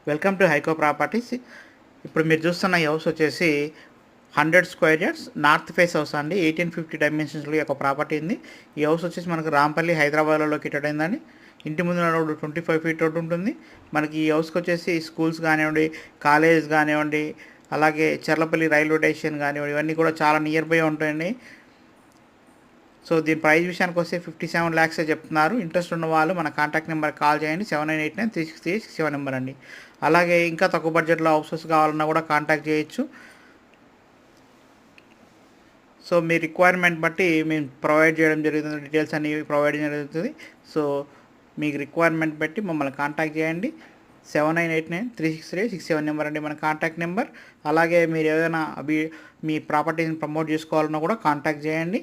Welcome to హైకో properties. ఇప్పుడు మీరు చూస్తున్న ఈ హౌస్ వచ్చేసి 100 square yards north face house అండి. 1850 డైమెన్షన్స్లో ఒక ప్రాపర్టీ ఉంది. ఈ హౌస్ వచ్చేసి మనకు రాంపల్లి హైదరాబాద్లో లొకేటెడ్ అయిందండి. ఇంటి ముందు రోడ్డు 25 ఫీట్ రోడ్డు ఉంటుంది. మనకి ఈ హౌస్కి వచ్చేసి స్కూల్స్ కానివ్వండి, కాలేజెస్ కానివ్వండి, అలాగే చర్లపల్లి రైల్వే స్టేషన్ కానివ్వండి, ఇవన్నీ కూడా చాలా నియర్ బై ఉంటాయండి. సో దీని ప్రైస్ విషయానికి వస్తే 57 lakhs చెప్తున్నారు. ఇంట్రెస్ట్ ఉన్న వాళ్ళు మన కాంటాక్ట్ నెంబర్ కాల్ చేయండి. 79893637 నెంబర్ అండి. అలాగే ఇంకా తక్కువ బడ్జెట్లో హౌసెస్ కావాలన్నా కూడా కాంటాక్ట్ చేయొచ్చు. సో మీ రిక్వైర్మెంట్ బట్టి మేము ప్రొవైడ్ చేయడం జరుగుతుంది, డీటెయిల్స్ అన్ని ప్రొవైడ్ చేయడం జరుగుతుంది. సో మీకు రిక్వైర్మెంట్ బట్టి మమ్మల్ని కాంటాక్ట్ చేయండి. 79893637 నెంబర్ అండి మన కాంటాక్ట్ నెంబర్. అలాగే మీరు ఏదైనా మీ ప్రాపర్టీని ప్రమోట్ చేసుకోవాలన్నా కూడా కాంటాక్ట్ చేయండి.